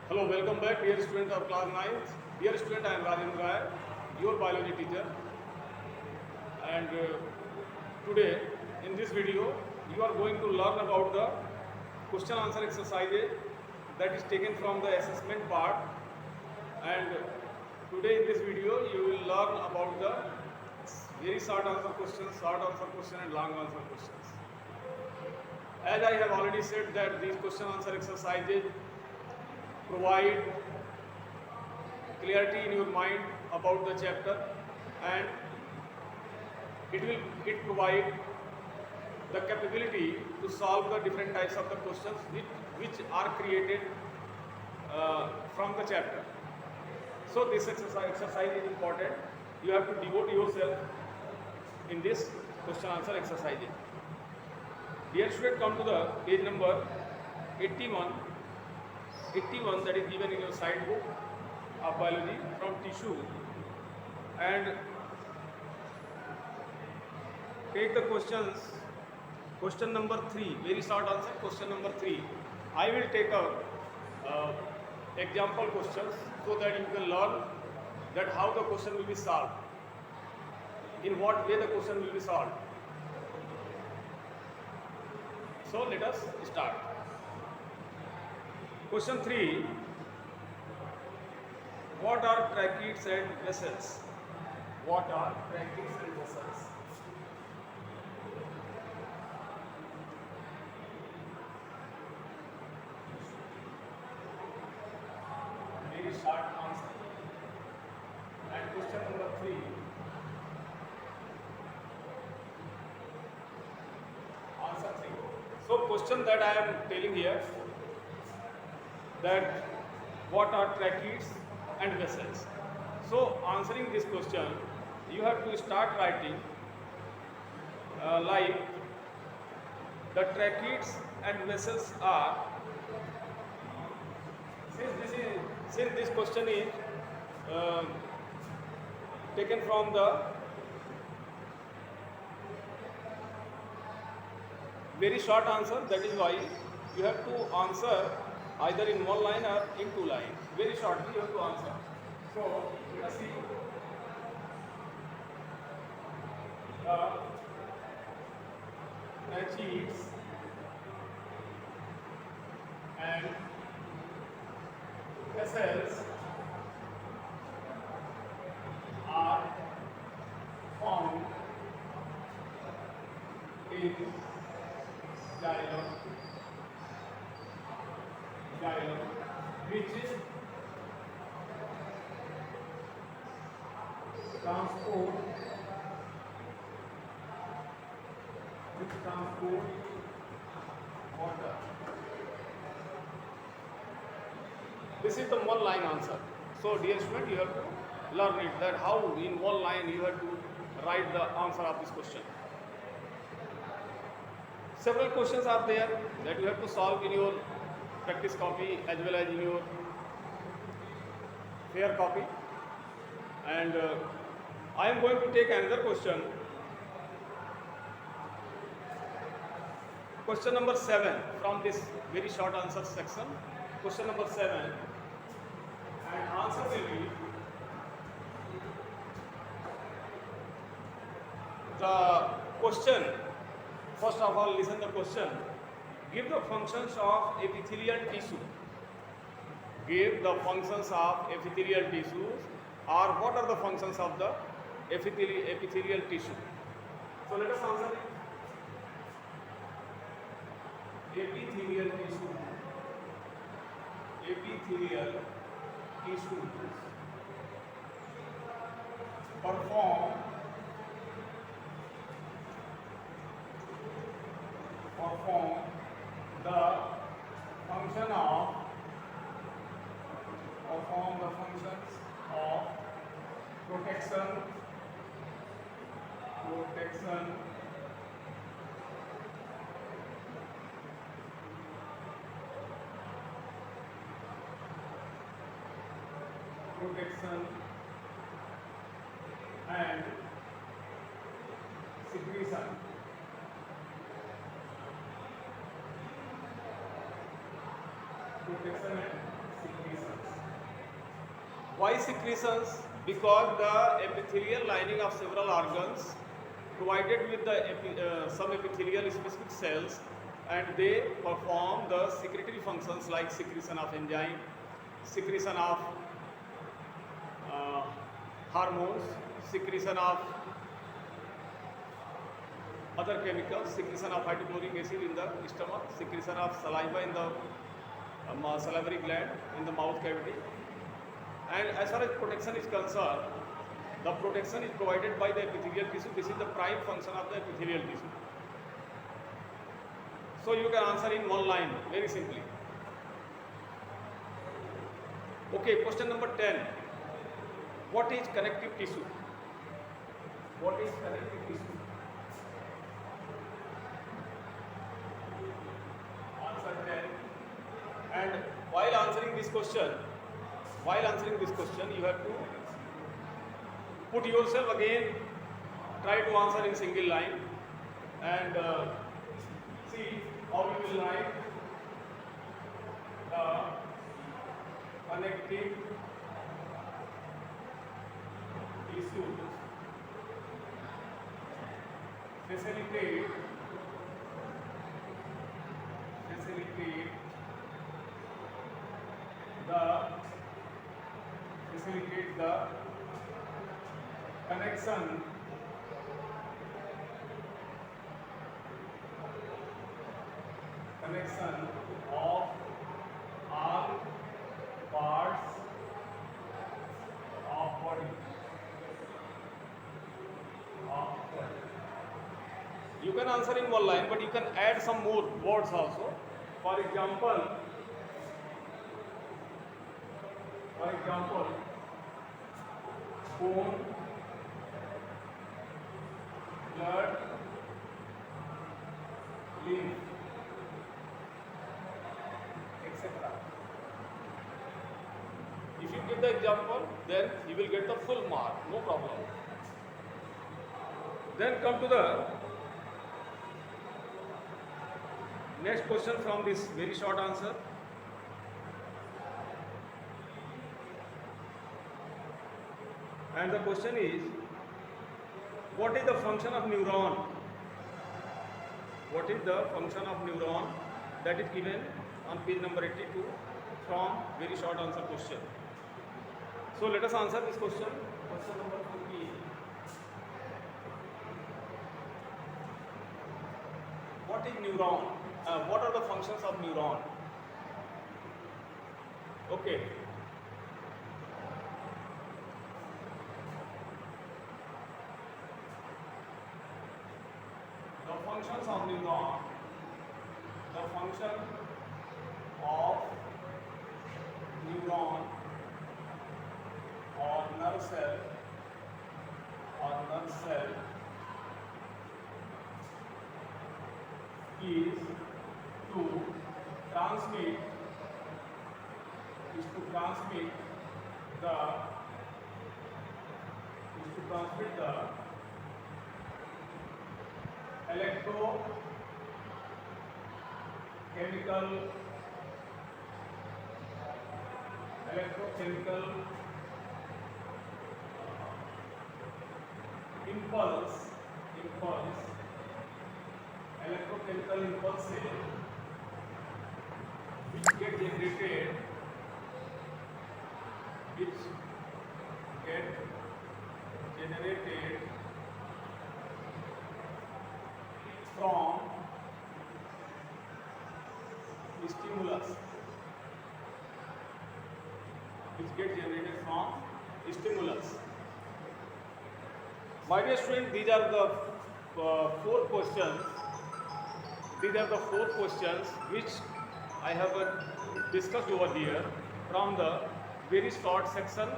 Hello, welcome back, dear students of class 9th. Dear student, I am Rajendra Rai, your biology teacher. And today, in this video, you are going to learn about the question answer exercises that is taken from the assessment part. And today, in this video, you will learn about the very short answer question, and long answer questions. As I have already said that these question answer exercises provide clarity in your mind about the chapter, and it provide the capability to solve the different types of the questions which are created from the chapter. So this exercise is important. You have to devote yourself in this question answer exercise. Dear student, come to the page number 81 that is given in your side book of biology from tissue, and take the questions. Question number 3, very short answer. Question number 3, I will take up example questions so that you can learn that how the question will be solved, in what way the question will be solved. So let us start. Question 3, what are tracheids and vessels? What are tracheids and vessels? Very short answer. And question number 3, answer 3. So question that I am telling here, that what are tracheids and vessels. So answering this question, you have to start writing like the tracheids and vessels are, since this question is taken from the very short answer, that is why you have to answer either in one line or in two lines. Very shortly you have to answer. So let us see. Tracheids and vessels are found in xylem, which transport water. This is the one line answer. So dear student, you have to learn it, that how in one line you have to write the answer of this question. Several questions are there that you have to solve in your practice copy as well as in your fair copy, and I am going to take another question. Question number 7 from this very short answer section. Question number 7, and answer will be the question. First of all, listen the question. Give the functions of epithelial tissue. Give the functions of epithelial tissues, or what are the functions of the epithelial tissue? So let us answer it. Epithelial tissue perform the functions of protection, and secretion. protection and secretion. Why secretions? Because the epithelial lining of several organs provided with the some epithelial specific cells, and they perform the secretory functions like secretion of enzyme, secretion of hormones, secretion of other chemicals, secretion of hydrochloric acid in the stomach, secretion of saliva in the salivary gland in the mouth cavity. And as far as protection is concerned, the protection is provided by the epithelial tissue. This is the prime function of the epithelial tissue. So you can answer in one line very simply. Okay, question number 10. What is connective tissue? What is connective tissue? Answer 10. And while answering this question, you have to put yourself again, try to answer in single line, and see how you will write the connective tissue facilitate the connection of all parts of body. You can answer in one line, but you can add some more words also. For example, bone, blood, lymph, etc. If you give the example, then you will get the full mark, no problem. Then come to the next question from this very short answer. And the question is, what is the function of neuron? What is the function of neuron? That is given on page number 82 from very short answer question. So let us answer this question. Question number 15. What is neuron? What are the functions of neuron? Okay. The functions of neuron. The function of neuron or nerve cell is to transmit the electrochemical impulses which get generated from stimulus. My dear students, these are the four questions. These are the four questions which I have discussed over here from the very short section.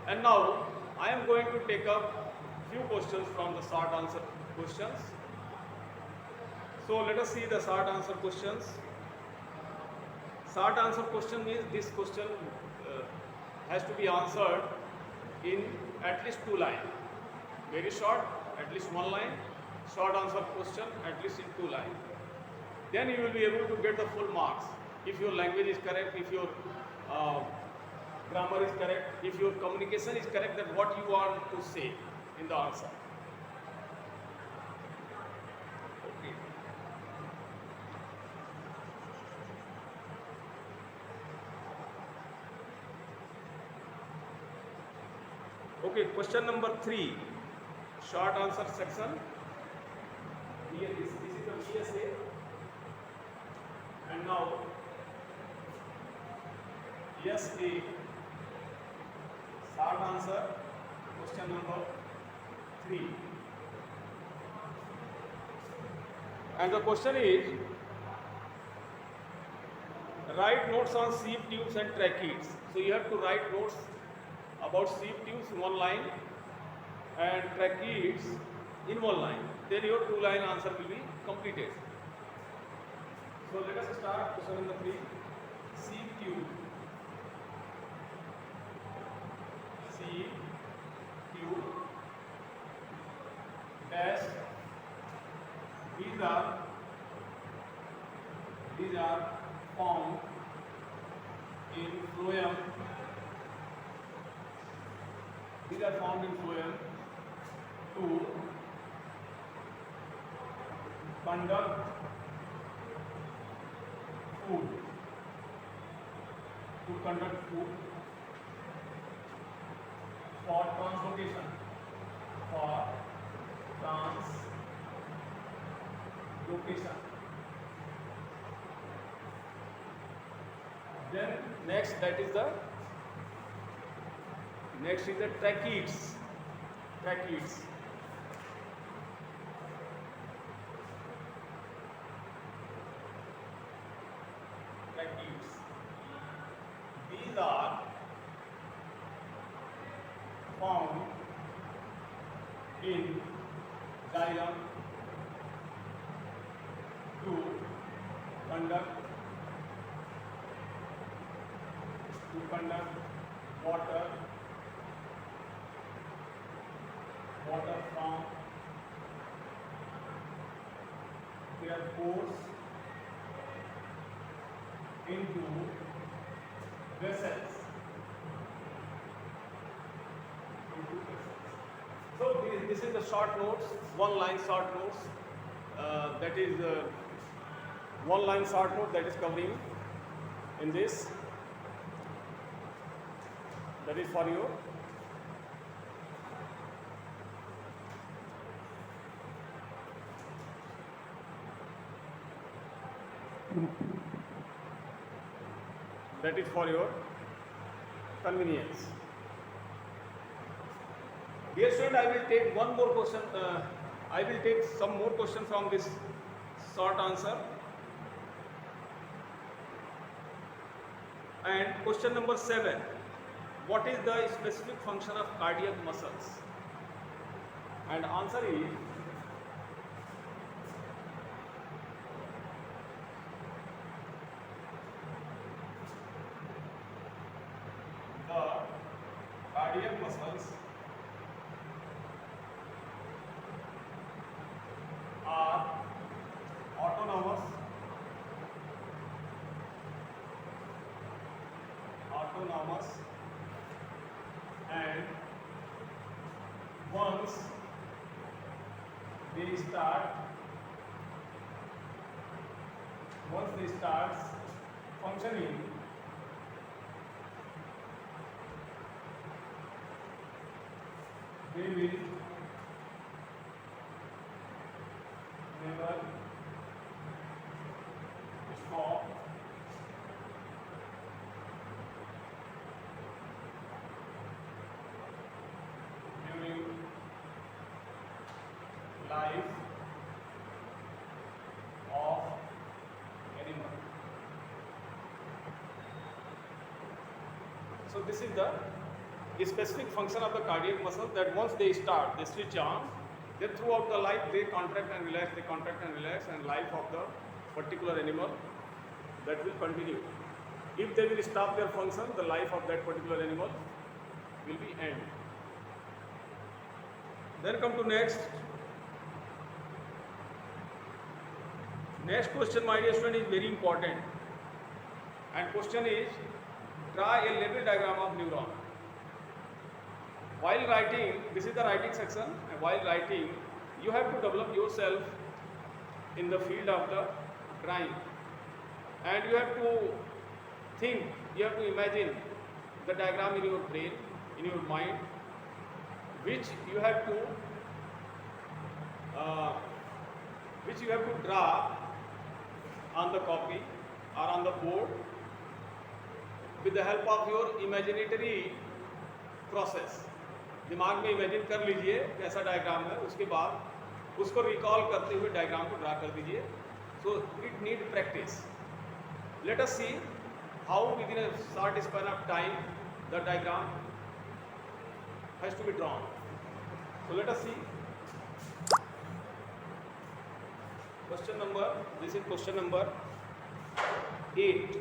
And now I am going to take up few questions from the short answer questions. So let us see the short answer questions. Short answer question means this question has to be answered in at least 2 lines. Very short, at least 1 line. Short answer question, at least in 2 lines. Then you will be able to get the full marks. If your language is correct, if your grammar is correct, if your communication is correct, that what you want to say in the answer. Okay. Okay, question number 3, short answer section. Here this is the VSA, and now SA short answer question number 3, and the question is write notes on sieve tubes and tracheids. So you have to write notes about sieve tubes in one line and tracheids in one line. Then your 2-line answer will be completed. So let us start question number 3. Sieve tube. Sieve tube dash. These are found in phloem. These are found in phloem to conduct food. For translocation. Then next is the tracheids. Tracheids. These are found in xylem to conduct water from their pores into vessels. So this is the short notes, 1-line short notes. That is 1-line short note that is covering in this. That is for you. That is for your convenience. Dear student, I will take one more question. I will take some more questions from this short answer. And question number 7. What is the specific function of cardiac muscles? And answer is the cardiac muscles are autonomous and once they start functioning, they will never stop during life of animal. So this is the specific function of the cardiac muscle, that once they start, they switch on, then throughout the life they contract and relax, and life of the particular animal that will continue. If they will stop their function, the life of that particular animal will be end. Then come to next question, my dear student, is very important. And question is, draw a label diagram of neuron. While writing, this is the writing section, and while writing, you have to develop yourself in the field of the drawing, and you have to think, you have to imagine the diagram in your brain, in your mind, which you have to draw on the copy or on the board with the help of your imaginatory process. दिमाग में imagine कर लीजिए कैसा diagram है, उसके बाद उसको recall करते हुए डायग्राम को ड्रा कर दीजिए. So it need practice. Let us see how within a short span of time the diagram has to be drawn. So let us see. Question number, this is question number 8.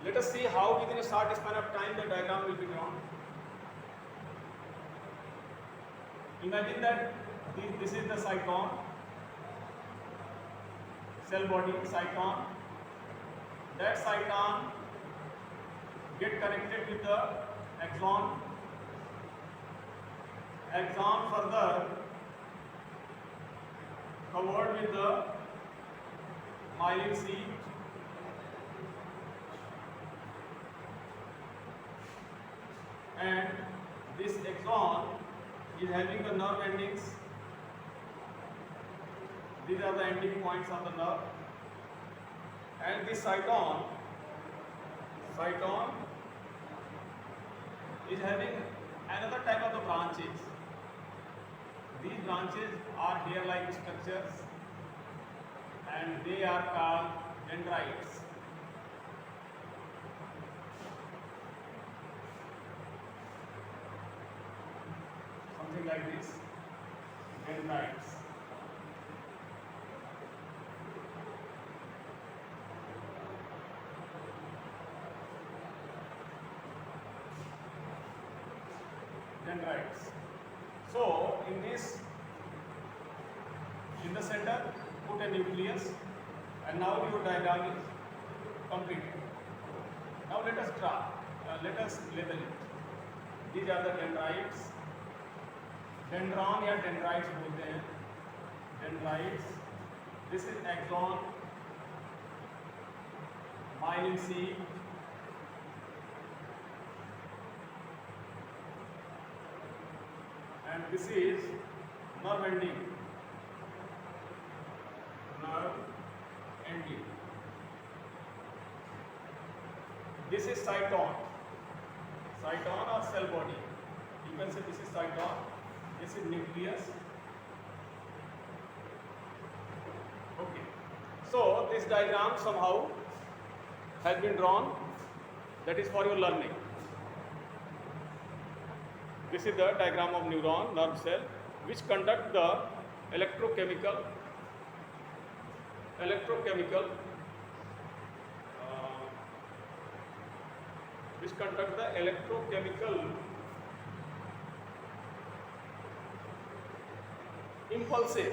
Let us see how within a short span of time the diagram will be drawn. Imagine that this is the cytosol, cell body, cytosol. That cytosol get connected with the axon. Axon further covered with the myelin sheath, and this axon is having the nerve endings. These are the ending points of the nerve, and this cytosol is having another type of the branches. These branches are hair-like structures, and they are called dendrites. Something like this, dendrites. Dendrites. So in the center, put a nucleus, and now your diagram is completed. Now let us draw. Let us label it. These are the dendrites. Dendron या dendrites बोलते हैं. Dendrites. This is axon, myelin sheath, and this is nerve ending. This is cytosol. Cytosol or cell body. You can say this is cytosol. This is nucleus. Okay. So this diagram somehow has been drawn. That is for your learning. This is the diagram of neuron, nerve cell, which conduct the electrochemical impulses.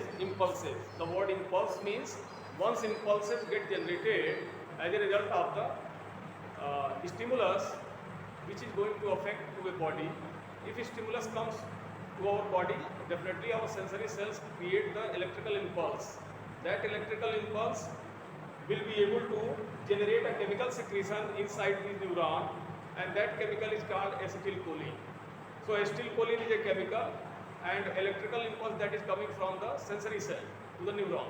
The word impulse means once impulses get generated as a result of the stimulus which is going to affect to a body. If stimulus comes to our body, definitely our sensory cells create the electrical impulse. That electrical impulse will be able to generate a chemical secretion inside the neuron, and that chemical is called acetylcholine. So acetylcholine is a chemical and electrical impulse that is coming from the sensory cell to the neuron.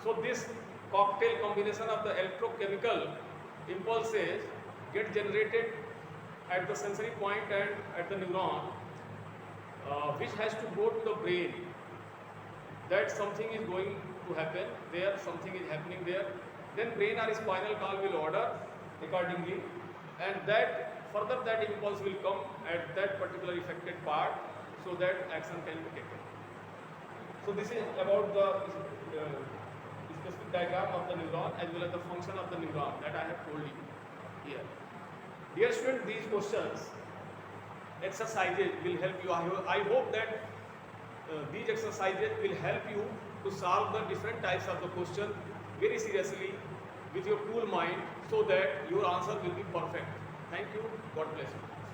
So this cocktail combination of the electrochemical impulses get generated at the sensory point and at the neuron, which has to go to the brain. That something is going to happen there, something is happening there. Then brain or spinal cord will order accordingly, and that further that impulse will come at that particular affected part, so that action can be taken. So this is about the specific diagram of the neuron as well as the function of the neuron that I have told you here. Dear students, these questions, exercises will help you. I hope that these exercises will help you to solve the different types of the question very seriously with your cool mind so that your answer will be perfect. Thank you. God bless you.